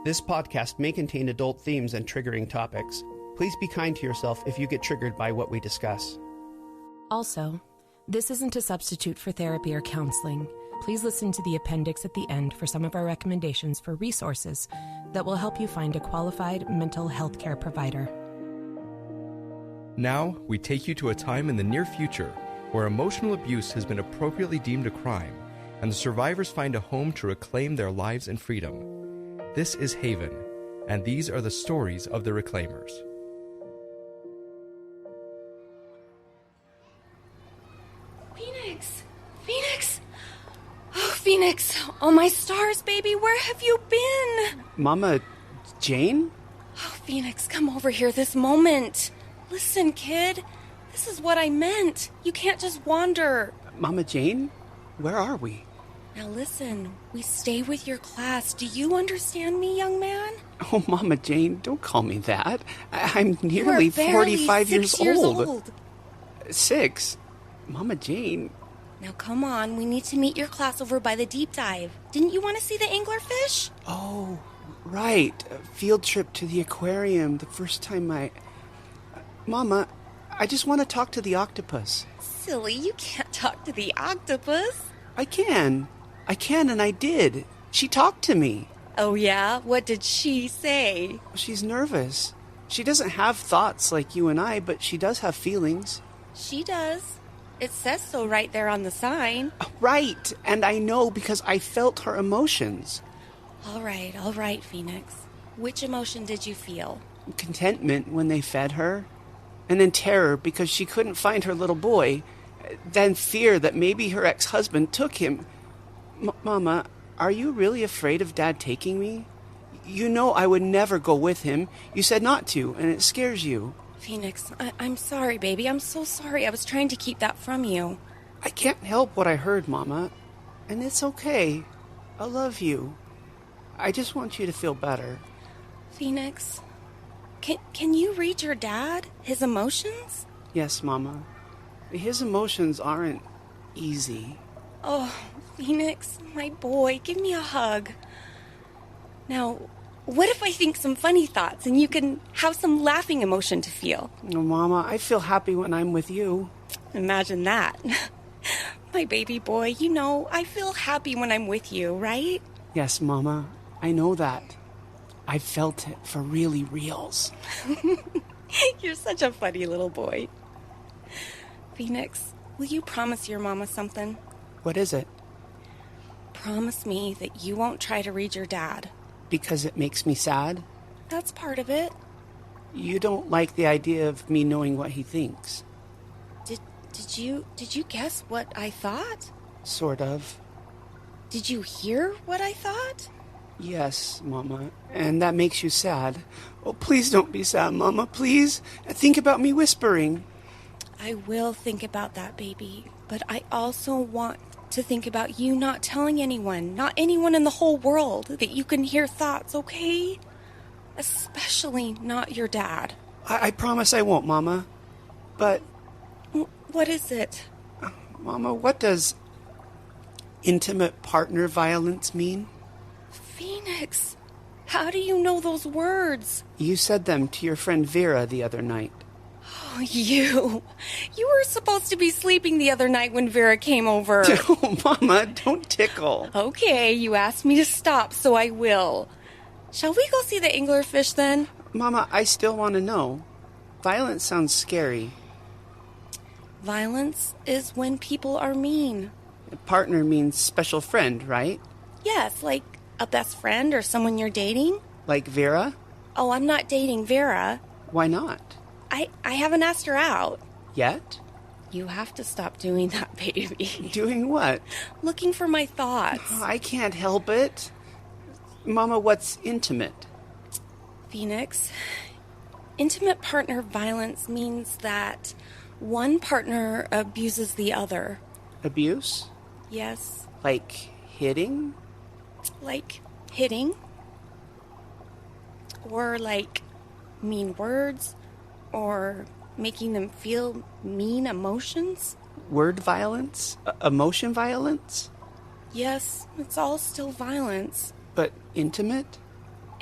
This podcast may contain adult themes and triggering topics. Please be kind to yourself if you get triggered by what we discuss. Also, this isn't a substitute for therapy or counseling. Please listen to the appendix at the end for some of our recommendations for resources that will help you find a qualified mental health care provider. Now, we take you to a time in the near future where emotional abuse has been appropriately deemed a crime, and the survivors find a home to reclaim their lives and freedom. This is Haven, and these are the stories of the Reclaimers. Phoenix! Phoenix! Oh, Phoenix! Oh, my stars, baby, where have you been? Mama Jane? Oh, Phoenix, come over here this moment. Listen, kid, this is what I meant. You can't just wander. Mama Jane? Where are we? Now listen, we stay with your class. Do you understand me, young man? Oh, Mama Jane, don't call me that. I'm nearly 45 years old. 6? Mama Jane. Now come on, we need to meet your class over by the deep dive. Didn't you want to see the anglerfish? Oh, right. A field trip to the aquarium the first time Mama, I just want to talk to the octopus. Silly, you can't talk to the octopus. I can, and I did. She talked to me. Oh, yeah? What did she say? She's nervous. She doesn't have thoughts like you and I, but she does have feelings. She does. It says so right there on the sign. Right, and I know because I felt her emotions. All right, Phoenix. Which emotion did you feel? Contentment when they fed her, and then terror because she couldn't find her little boy, then fear that maybe her ex-husband took him. Mama, are you really afraid of Dad taking me? You know I would never go with him. You said not to, and it scares you. Phoenix, I'm sorry, baby. I'm so sorry. I was trying to keep that from you. I can't help what I heard, Mama. And it's okay. I love you. I just want you to feel better. Phoenix, can you read your dad? His emotions? Yes, Mama. His emotions aren't easy. Oh, Phoenix, my boy, give me a hug. Now, what if I think some funny thoughts and you can have some laughing emotion to feel? Oh, Mama, I feel happy when I'm with you. Imagine that. My baby boy, you know, I feel happy when I'm with you, right? Yes, Mama, I know that. I felt it for really reals. You're such a funny little boy. Phoenix, will you promise your mama something? What is it? Promise me that you won't try to read your dad. Because it makes me sad? That's part of it. You don't like the idea of me knowing what he thinks? Did you guess what I thought? Sort of. Did you hear what I thought? Yes, Mama, and that makes you sad. Oh, please don't be sad, Mama, please. Think about me whispering. I will think about that, baby, but I also want to think about you not telling anyone, not anyone in the whole world, that you can hear thoughts, okay? Especially not your dad. I promise I won't, Mama. But... What is it? Mama, what does intimate partner violence mean? Phoenix, how do you know those words? You said them to your friend Vera the other night. Oh, you were supposed to be sleeping the other night when Vera came over. Oh, Mama, don't tickle. Okay, you asked me to stop, so I will. Shall we go see the anglerfish then? Mama, I still want to know. Violence sounds scary. Violence is when people are mean. A partner means special friend, right? Yes, like a best friend or someone you're dating. Like Vera? Oh, I'm not dating Vera. Why not? I haven't asked her out. Yet? You have to stop doing that, baby. Doing what? Looking for my thoughts. Oh, I can't help it. Mama, what's intimate? Phoenix, intimate partner violence means that one partner abuses the other. Abuse? Yes. Like hitting? Like hitting? Or like mean words? Or making them feel mean emotions? Word violence? Emotion violence? Yes, it's all still violence. But intimate?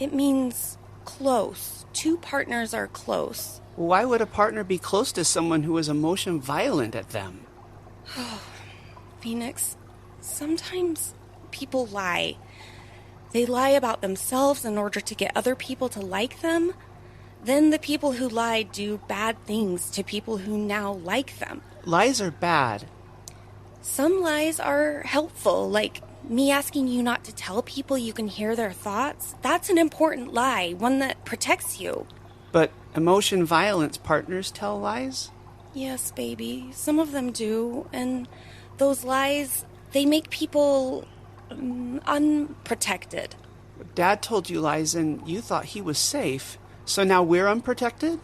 It means close. Two partners are close. Why would a partner be close to someone who is emotion violent at them? Phoenix, sometimes people lie. They lie about themselves in order to get other people to like them. Then the people who lie do bad things to people who now like them. Lies are bad. Some lies are helpful, like me asking you not to tell people you can hear their thoughts. That's an important lie, one that protects you. But emotion violence partners tell lies? Yes, baby. Some of them do. And those lies, they make people unprotected. Dad told you lies and you thought he was safe. So now we're unprotected?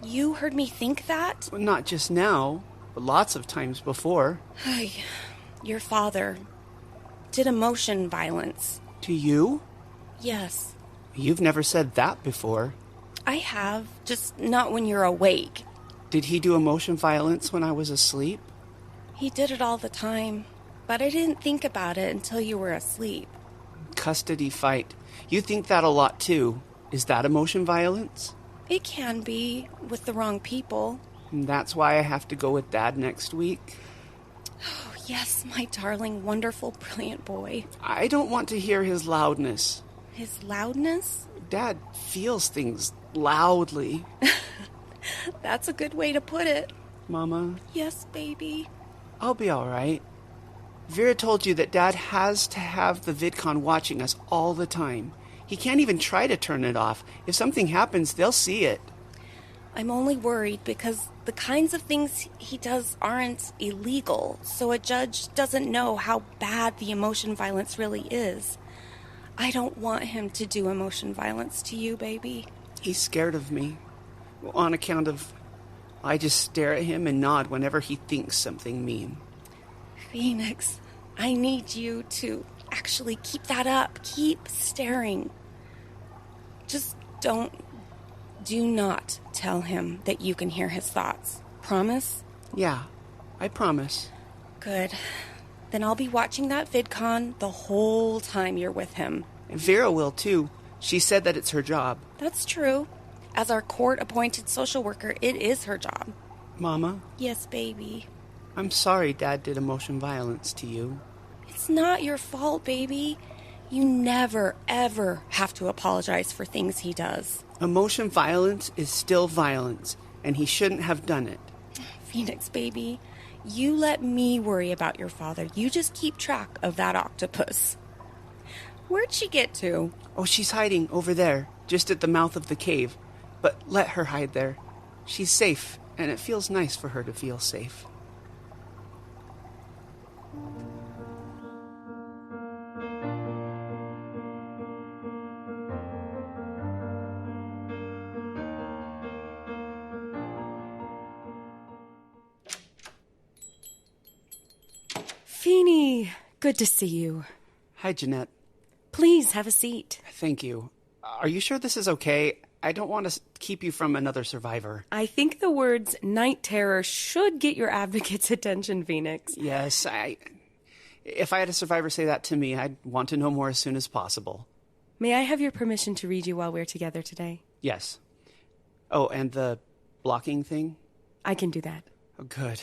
You heard me think that? Well, not just now, but lots of times before. Your father did emotion violence. To you? Yes. You've never said that before. I have, just not when you're awake. Did he do emotion violence when I was asleep? He did it all the time, but I didn't think about it until you were asleep. Custody fight. You think that a lot too. Is that emotion violence? It can be, with the wrong people. And that's why I have to go with Dad next week? Oh, yes, my darling, wonderful, brilliant boy. I don't want to hear his loudness. His loudness? Dad feels things loudly. That's a good way to put it. Mama? Yes, baby. I'll be all right. Vera told you that Dad has to have the VidCon watching us all the time. He can't even try to turn it off. If something happens, they'll see it. I'm only worried because the kinds of things he does aren't illegal, so a judge doesn't know how bad the emotion violence really is. I don't want him to do emotion violence to you, baby. He's scared of me. On account of... I just stare at him and nod whenever he thinks something mean. Phoenix, I need you to actually keep that up. Keep staring. Just do not tell him that you can hear his thoughts. Promise? Yeah, I promise. Good. Then I'll be watching that VidCon the whole time you're with him. And Vera will too. She said that it's her job. That's true. As our court-appointed social worker, it is her job. Mama? Yes, baby. I'm sorry Dad did emotion violence to you. It's not your fault, baby. You never, ever have to apologize for things he does. Emotion violence is still violence, and he shouldn't have done it. Phoenix, baby, you let me worry about your father. You just keep track of that octopus. Where'd she get to? Oh, she's hiding over there, just at the mouth of the cave. But let her hide there. She's safe, and it feels nice for her to feel safe. Pheeny, good to see you. Hi, Jeanette. Please have a seat. Thank you. Are you sure this is okay? I don't want to keep you from another survivor. I think the words night terror should get your advocate's attention, Phoenix. Yes, if I had a survivor say that to me, I'd want to know more as soon as possible. May I have your permission to read you while we're together today? Yes. Oh, and the blocking thing? I can do that. Oh, good.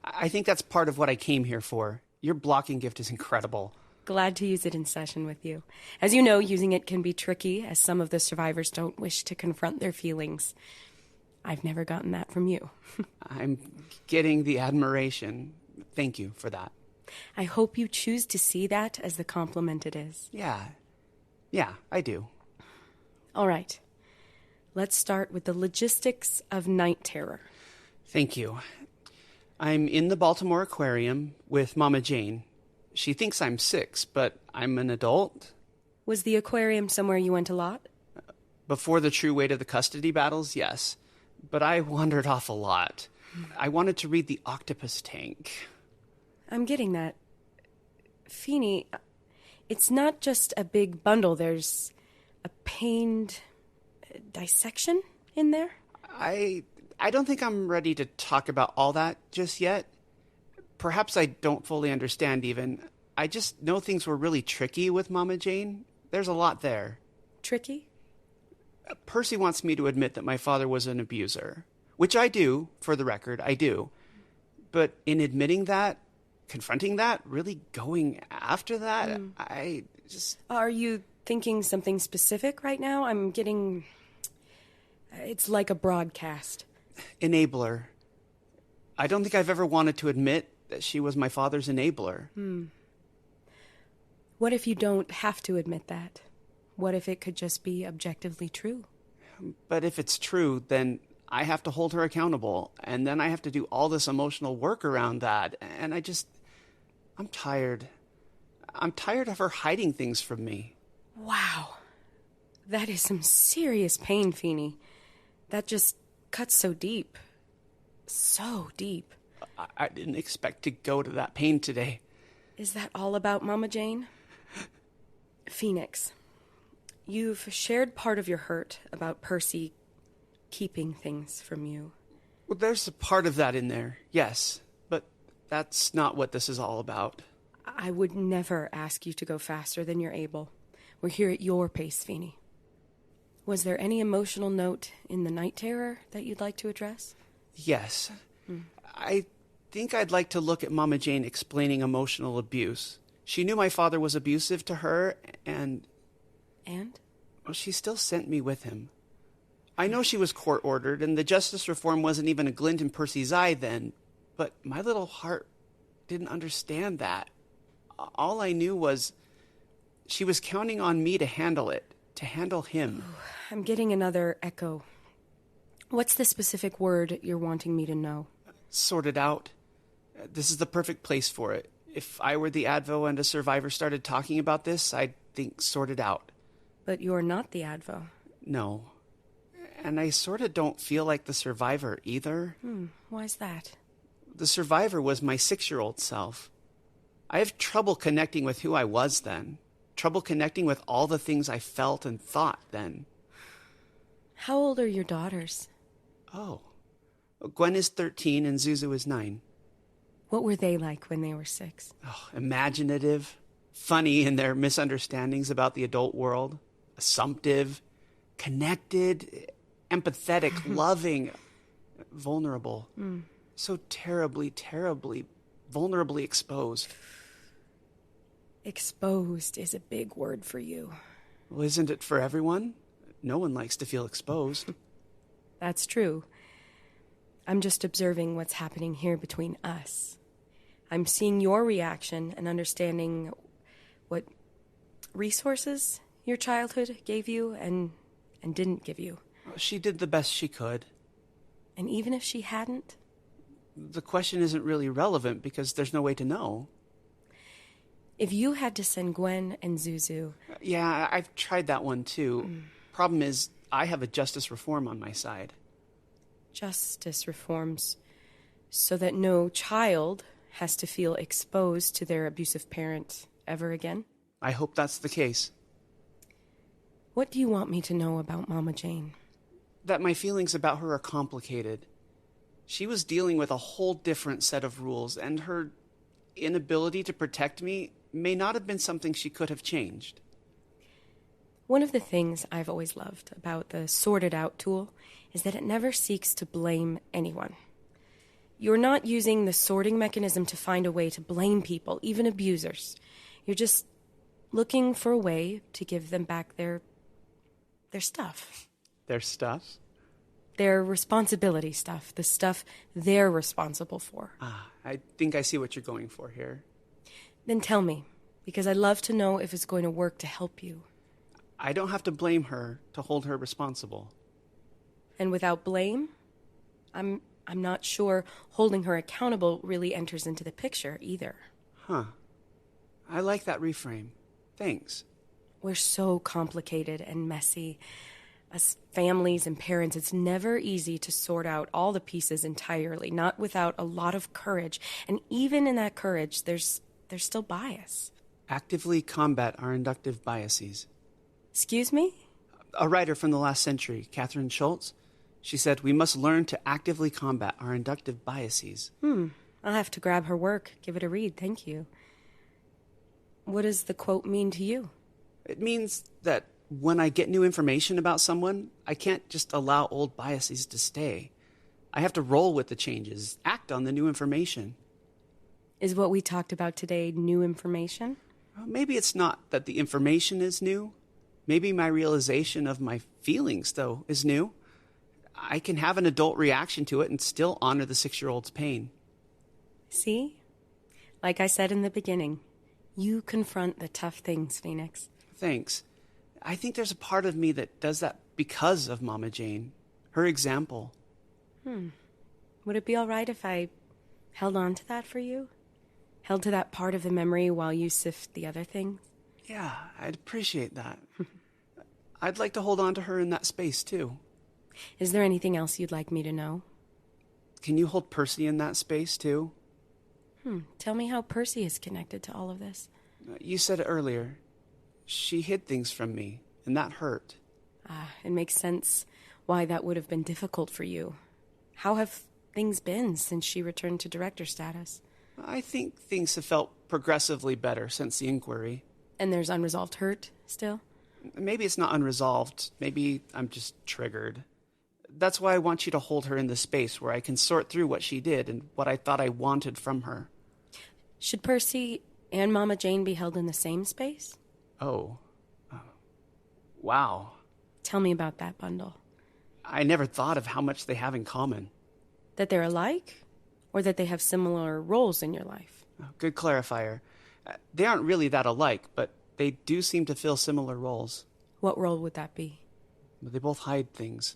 I think that's part of what I came here for. Your blocking gift is incredible. Glad to use it in session with you. As you know, using it can be tricky, as some of the survivors don't wish to confront their feelings. I've never gotten that from you. I'm getting the admiration. Thank you for that. I hope you choose to see that as the compliment it is. Yeah, I do. All right. Let's start with the logistics of night terror. Thank you. I'm in the Baltimore Aquarium with Mama Jane. She thinks I'm 6, but I'm an adult. Was the aquarium somewhere you went a lot? Before the true weight of the custody battles, yes. But I wandered off a lot. I wanted to read The Octopus Tank. I'm getting that. Pheeny, it's not just a big bundle. There's a pained dissection in there? I don't think I'm ready to talk about all that just yet. Perhaps I don't fully understand even. I just know things were really tricky with Mama Jane. There's a lot there. Tricky? Percy wants me to admit that my father was an abuser, which I do, for the record, I do. But in admitting that, confronting that, really going after that, I just... Are you thinking something specific right now? I'm getting... It's like a broadcast. Enabler. I don't think I've ever wanted to admit that she was my father's enabler. What if you don't have to admit that? What if it could just be objectively true? But if it's true, then I have to hold her accountable, and then I have to do all this emotional work around that, and I'm tired. I'm tired of her hiding things from me. Wow. That is some serious pain, Pheeny. That just cuts so deep. So deep. I didn't expect to go to that pain today. Is that all about Mama Jane? Phoenix, you've shared part of your hurt about Percy keeping things from you. Well, there's a part of that in there, yes. But that's not what this is all about. I would never ask you to go faster than you're able. We're here at your pace, Pheeny. Was there any emotional note in the night terror that you'd like to address? Yes. I think I'd like to look at Mama Jane explaining emotional abuse. She knew my father was abusive to her, and... And? Well, she still sent me with him. I know she was court-ordered, and the justice reform wasn't even a glint in Percy's eye then, but my little heart didn't understand that. All I knew was she was counting on me to handle it, to handle him. Ooh, I'm getting another echo. What's the specific word you're wanting me to know? Sort it out. This is the perfect place for it. If I were the Advo and a survivor started talking about this, I'd think sort it out. But you're not the Advo. No. And I sort of don't feel like the survivor either. Why's that? The survivor was my 6-year-old self. I have trouble connecting with who I was then. Trouble connecting with all the things I felt and thought then. How old are your daughters? Oh. Gwen is 13 and Zuzu is 9. What were they like when they were 6? Oh, imaginative, funny in their misunderstandings about the adult world, assumptive, connected, empathetic, loving, vulnerable. So terribly, terribly, vulnerably exposed. Exposed is a big word for you. Well, isn't it for everyone? No one likes to feel exposed. That's true. I'm just observing what's happening here between us. I'm seeing your reaction and understanding what resources your childhood gave you and didn't give you. She did the best she could. And even if she hadn't? The question isn't really relevant because there's no way to know. If you had to send Gwen and Zuzu... Yeah, I've tried that one too. Problem is, I have a justice reform on my side. Justice reforms so that no child has to feel exposed to their abusive parent ever again? I hope that's the case. What do you want me to know about Mama Jane? That my feelings about her are complicated. She was dealing with a whole different set of rules, and her inability to protect me may not have been something she could have changed. One of the things I've always loved about the Sorted Out tool is that it never seeks to blame anyone. You're not using the sorting mechanism to find a way to blame people, even abusers. You're just looking for a way to give them back their stuff. Their stuff? Their responsibility stuff, the stuff they're responsible for. I think I see what you're going for here. Then tell me, because I'd love to know if it's going to work to help you. I don't have to blame her to hold her responsible. And without blame, I'm not sure holding her accountable really enters into the picture either. Huh. I like that reframe. Thanks. We're so complicated and messy. As families and parents, it's never easy to sort out all the pieces entirely, not without a lot of courage. And even in that courage, there's still bias. Actively combat our inductive biases. Excuse me? A writer from the last century, Catherine Schultz, she said, we must learn to actively combat our inductive biases. I'll have to grab her work, give it a read, thank you. What does the quote mean to you? It means that When I get new information about someone, I can't just allow old biases to stay. I have to roll with the changes, act on the new information. Is what we talked about today new information? Well, maybe it's not that the information is new. Maybe my realization of my feelings, though, is new. I can have an adult reaction to it and still honor the 6-year-old's pain. See? Like I said in the beginning, you confront the tough things, Phoenix. Thanks. I think there's a part of me that does that because of Mama Jane. Her example. Would it be all right if I held on to that for you? Held to that part of the memory while you sift the other things? Yeah, I'd appreciate that. I'd like to hold on to her in that space, too. Is there anything else you'd like me to know? Can you hold Persy in that space, too? Tell me how Persy is connected to all of this. You said it earlier. She hid things from me, and that hurt. It makes sense why that would have been difficult for you. How have things been since she returned to director status? I think things have felt progressively better since the inquiry. And there's unresolved hurt still? Maybe it's not unresolved. Maybe I'm just triggered. That's why I want you to hold her in the space where I can sort through what she did and what I thought I wanted from her. Should Persy and Mama Jane be held in the same space? Oh. Wow. Tell me about that bundle. I never thought of how much they have in common. That they're alike? Or that they have similar roles in your life? Good clarifier. They aren't really that alike, but they do seem to fill similar roles. What role would that be? They both hide things.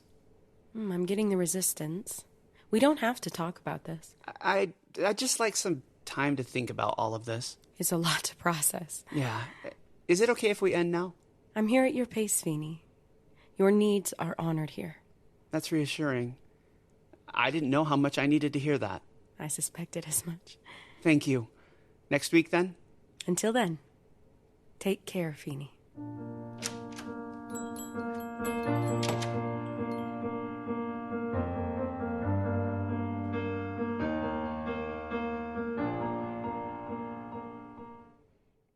I'm getting the resistance. We don't have to talk about this. I'd just like some time to think about all of this. It's a lot to process. Yeah. Is it okay if we end now? I'm here at your pace, Pheeny. Your needs are honored here. That's reassuring. I didn't know how much I needed to hear that. I suspected as much. Thank you. Next week, then? Until then, take care, Pheeny.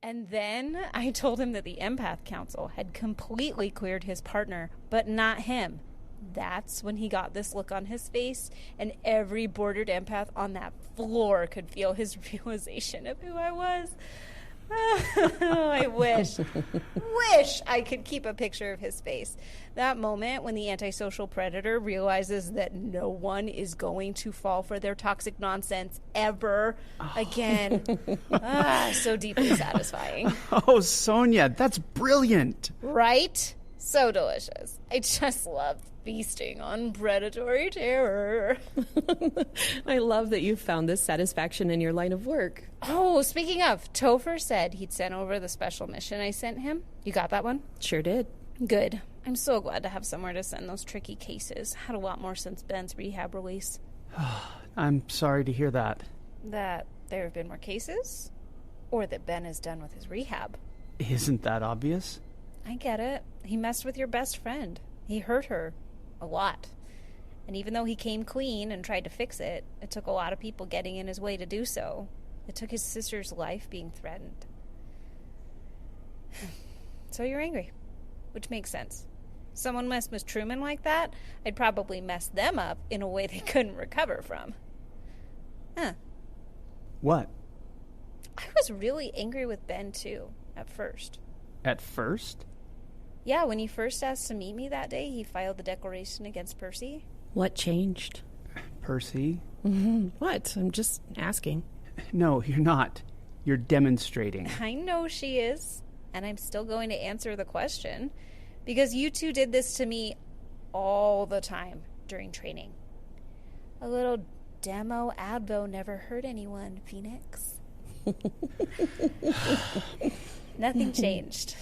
And then I told him that the Empath Council had completely cleared his partner, but not him. That's when he got this look on his face, and every bordered empath on that floor could feel his realization of who I was. I wish I could keep a picture of his face. That moment when the antisocial predator realizes that no one is going to fall for their toxic nonsense ever again. So deeply satisfying. Oh, Sonia, that's brilliant. Right? So delicious. I just love feasting on predatory terror. I love that you found this satisfaction in your line of work. Oh, speaking of, Topher said he'd sent over the special mission I sent him. You got that one? Sure did. Good. I'm so glad to have somewhere to send those tricky cases. Had a lot more since Ben's rehab release. I'm sorry to hear that. That there have been more cases? Or that Ben is done with his rehab? Isn't that obvious? I get it. He messed with your best friend. He hurt her. A lot. And even though he came clean and tried to fix it, it took a lot of people getting in his way to do so. It took his sister's life being threatened. So you're angry. Which makes sense. Someone messed with Truman like that, I'd probably mess them up in a way they couldn't recover from. What? I was really angry with Ben, too, at first. At first? Yeah, when he first asked to meet me that day, he filed the declaration against Persy. What changed? Persy? What? I'm just asking. No, you're not. You're demonstrating. I know she is, and I'm still going to answer the question, because you two did this to me all the time during training. A little demo advo never hurt anyone, Phoenix. Nothing changed.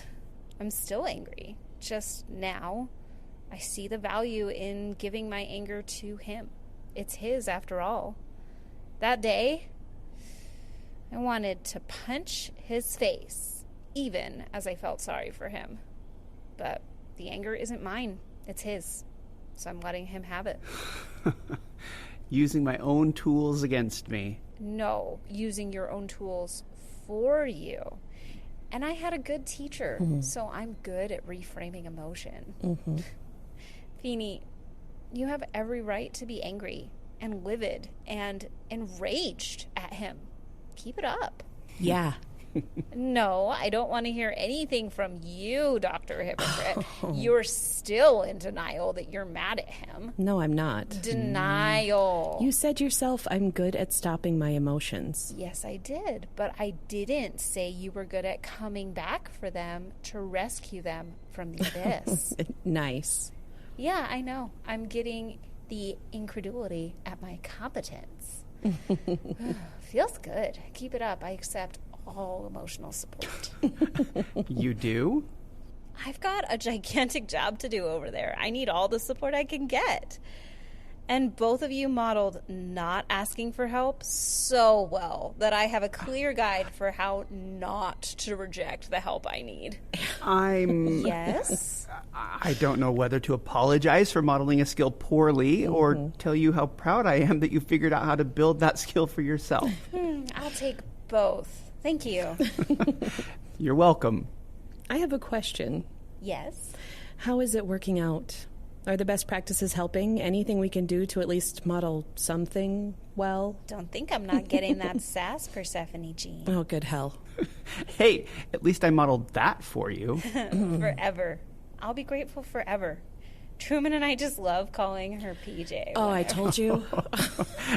I'm still angry. Just now, I see the value in giving my anger to him. It's his, after all. That day, I wanted to punch his face, even as I felt sorry for him. But the anger isn't mine. It's his. So I'm letting him have it. Using my own tools against me. No, using your own tools for you. And I had a good teacher, so I'm good at reframing emotion. Pheeny, you have every right to be angry and livid and enraged at him. Keep it up. Yeah. No, I don't want to hear anything from you, Dr. Hypocrite. You're still in denial that you're mad at him. No, I'm not. Denial. You said yourself I'm good at stopping my emotions. Yes, I did, but I didn't say you were good at coming back for them to rescue them from the abyss. Nice. Yeah, I know. I'm getting the incredulity at my competence. Feels good. Keep it up. I accept all emotional support. You do? I've got a gigantic job to do over there. I need all the support I can get. And both of you modeled not asking for help so well that I have a clear guide for how not to reject the help I need. Yes? I don't know whether to apologize for modeling a skill poorly or tell you how proud I am that you figured out how to build that skill for yourself. I'll take both. Thank you. You're welcome. I have a question. Yes? How is it working out? Are the best practices helping? Anything we can do to at least model something well? Don't think I'm not getting that sass, Persephone Jean. Oh, good hell. Hey, at least I modeled that for you. Forever. I'll be grateful forever. Truman and I just love calling her PJ. Oh, I told you.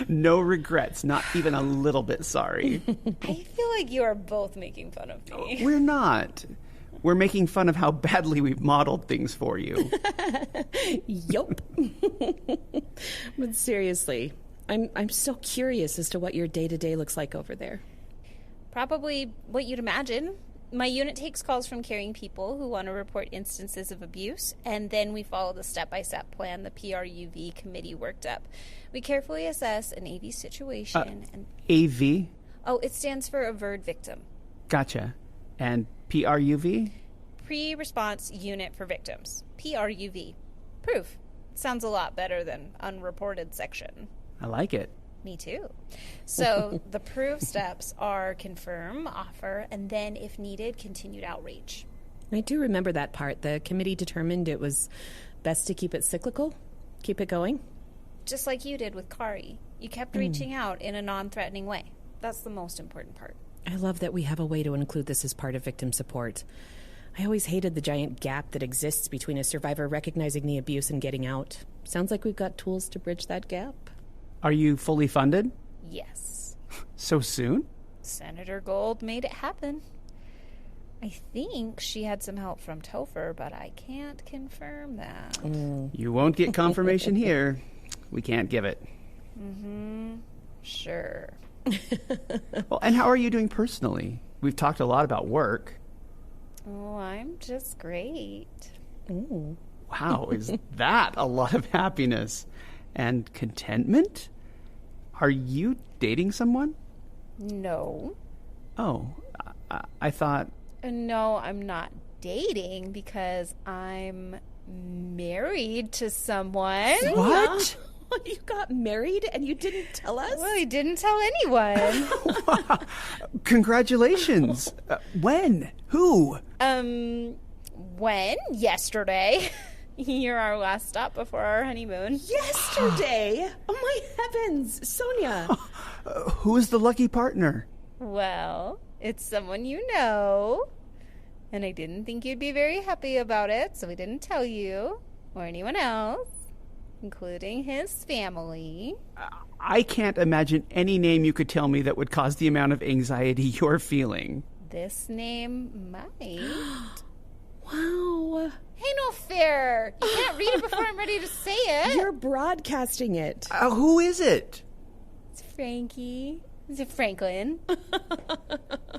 No regrets, not even a little bit sorry. I feel like you are both making fun of me. We're not. We're making fun of how badly we've modeled things for you. Yup. But seriously, I'm so curious as to what your day-to-day looks like over there. Probably what you'd imagine. My unit takes calls from caring people who want to report instances of abuse, and then we follow the step-by-step plan the PRUV committee worked up. We carefully assess an AV situation and... AV? Oh, it stands for Averred Victim. Gotcha. And PRUV? Pre-response unit for victims. PRUV. Proof. Sounds a lot better than unreported section. I like it. Me too. So the proof steps are confirm, offer, and then, if needed, continued outreach. I do remember that part. The committee determined it was best to keep it cyclical, keep it going. Just like you did with Kari. You kept reaching out in a non-threatening way. That's the most important part. I love that we have a way to include this as part of victim support. I always hated the giant gap that exists between a survivor recognizing the abuse and getting out. Sounds like we've got tools to bridge that gap. Are you fully funded? Yes. So soon? Senator Gold made it happen. I think she had some help from Topher, but I can't confirm that. You won't get confirmation here. We can't give it. Sure. Well, and how are you doing personally? We've talked a lot about work. Oh, I'm just great. Wow, is that a lot of happiness and contentment? Are you dating someone? No. Oh, I thought... No, I'm not dating because I'm married to someone. What? You got married and you didn't tell us? Well, he didn't tell anyone. Wow. Congratulations. When? Who? When? Yesterday. You're our last stop before our honeymoon. Yesterday? Oh, my heavens. Sonia. Who is the lucky partner? Well, it's someone you know. And I didn't think you'd be very happy about it, so we didn't tell you or anyone else, including his family. I can't imagine any name you could tell me that would cause the amount of anxiety you're feeling. This name might. Wow. Hey, no fair. You can't read it before I'm ready to say it. You're broadcasting it. Who is it? It's Frankie. Is it Franklin?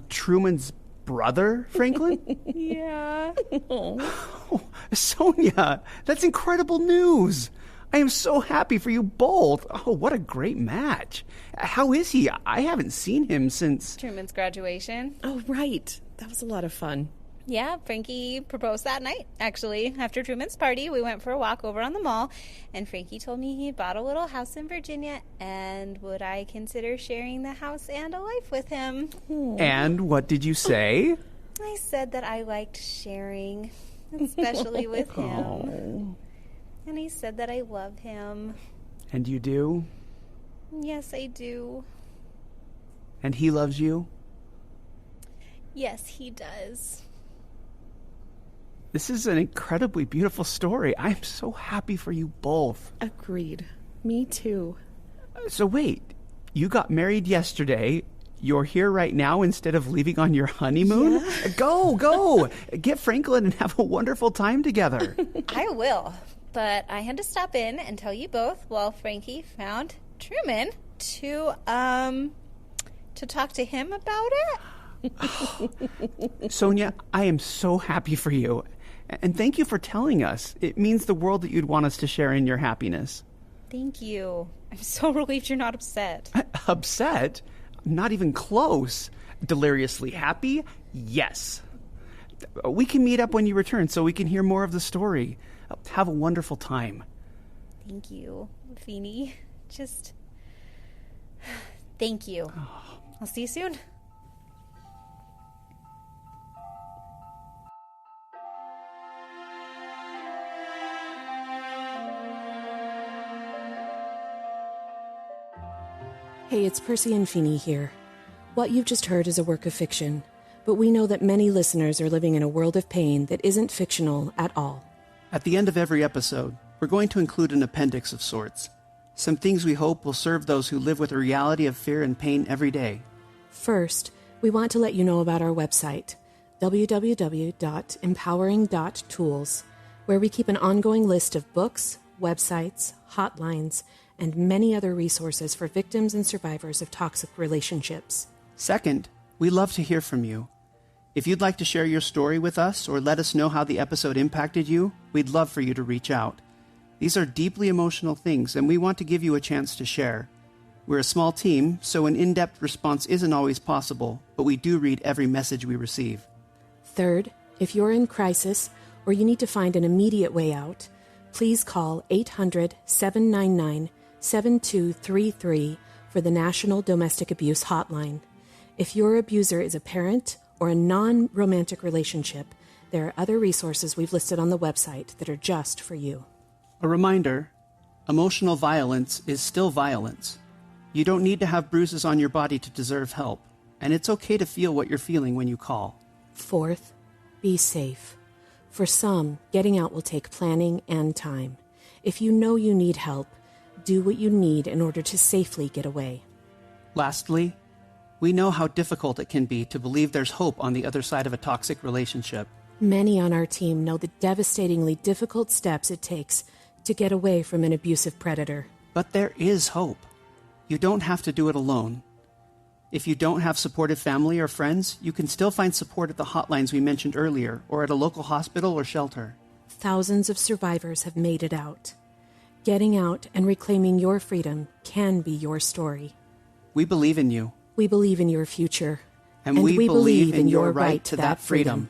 Truman's brother, Franklin? Yeah. Oh, Sonia, that's incredible news. I am so happy for you both. Oh, what a great match. How is he? I haven't seen him since... Truman's graduation. Oh, right. That was a lot of fun. Yeah, Frankie proposed that night, actually. After Truman's party, we went for a walk over on the mall, and Frankie told me he bought a little house in Virginia, and would I consider sharing the house and a life with him? And what did you say? I said that I liked sharing, especially with him. Oh. And I said that I love him. And you do? Yes, I do. And he loves you? Yes, he does. This is an incredibly beautiful story. I'm so happy for you both. Agreed. Me too. So wait, you got married yesterday. You're here right now instead of leaving on your honeymoon? Yeah. Go! Get Franklin and have a wonderful time together. I will. But I had to stop in and tell you both while Frankie found Truman to talk to him about it. Sonia, I am so happy for you. And thank you for telling us. It means the world that you'd want us to share in your happiness. Thank you. I'm so relieved you're not upset. Upset? Not even close. Deliriously happy? Yes. We can meet up when you return so we can hear more of the story. Have a wonderful time. Thank you, Pheeny. Just thank you. I'll see you soon. Hey, it's Persy and Pheeny here. What you've just heard is a work of fiction, but we know that many listeners are living in a world of pain that isn't fictional at all. At the end of every episode, we're going to include an appendix of sorts. Some things we hope will serve those who live with a reality of fear and pain every day. First, we want to let you know about our website, www.empowering.tools, where we keep an ongoing list of books, websites, hotlines, and many other resources for victims and survivors of toxic relationships. Second, we love to hear from you. If you'd like to share your story with us or let us know how the episode impacted you, we'd love for you to reach out. These are deeply emotional things, and we want to give you a chance to share. We're a small team, so an in-depth response isn't always possible, but we do read every message we receive. Third, if you're in crisis or you need to find an immediate way out, please call 800-799-7233 for the National Domestic Abuse Hotline. If your abuser is a parent or a non-romantic relationship, there are other resources we've listed on the website that are just for you. A reminder, emotional violence is still violence. You don't need to have bruises on your body to deserve help, and it's okay to feel what you're feeling when you call. Fourth, be safe. For some, getting out will take planning and time. If you know you need help, do what you need in order to safely get away. Lastly, we know how difficult it can be to believe there's hope on the other side of a toxic relationship. Many on our team know the devastatingly difficult steps it takes to get away from an abusive predator. But there is hope. You don't have to do it alone. If you don't have supportive family or friends, you can still find support at the hotlines we mentioned earlier or at a local hospital or shelter. Thousands of survivors have made it out. Getting out and reclaiming your freedom can be your story. We believe in you. We believe in your future. And we believe in your right to that freedom.